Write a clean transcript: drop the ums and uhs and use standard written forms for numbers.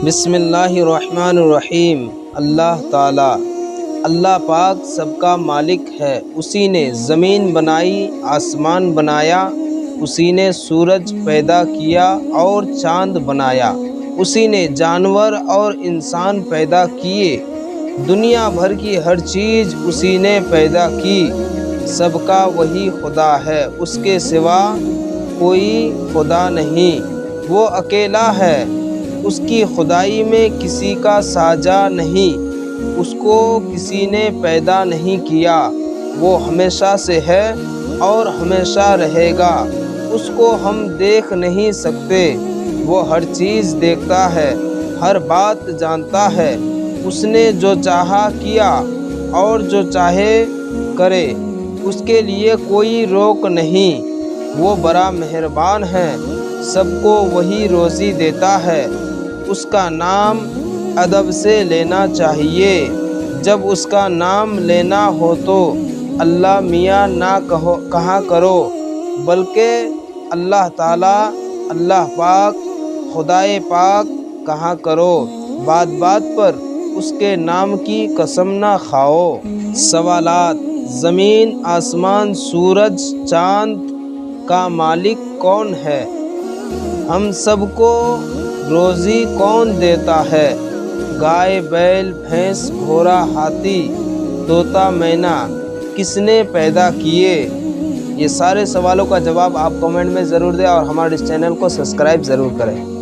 بسم اللہ الرحمن الرحیم۔ اللہ پاک سب کا مالک ہے۔ اسی نے زمین بنائی، آسمان بنایا، اسی نے سورج پیدا کیا اور چاند بنایا، اسی نے جانور اور انسان پیدا کیے، دنیا بھر کی ہر چیز اسی نے پیدا کی۔ سب کا وہی خدا ہے، اس کے سوا کوئی خدا نہیں، وہ اکیلا ہے، اس کی خدائی میں کسی کا ساجا نہیں، اس کو کسی نے پیدا نہیں کیا، وہ ہمیشہ سے ہے اور ہمیشہ رہے گا، اس کو ہم دیکھ نہیں سکتے، وہ ہر چیز دیکھتا ہے، ہر بات جانتا ہے، اس نے جو چاہا کیا اور جو چاہے کرے، اس کے لیے کوئی روک نہیں، وہ بڑا مہربان ہے، سب کو وہی روزی دیتا ہے، اس کا نام ادب سے لینا چاہیے، جب اس کا نام لینا ہو تو اللہ میاں نہ کہا کرو، بلکہ اللہ تعالیٰ، اللہ پاک، خدائے پاک کہا کرو، بات بات پر اس کے نام کی قسم نہ کھاؤ۔ سوالات: زمین، آسمان، سورج، چاند کا مالک کون ہے؟ ہم سب کو روزی کون دیتا ہے؟ گائے، بیل، بھینس، گھوڑا، ہاتھی، طوطا، مینا کس نے پیدا کیے؟ یہ سارے سوالوں کا جواب آپ کمنٹ میں ضرور دیں اور ہمارے اس چینل کو سبسکرائب ضرور کریں۔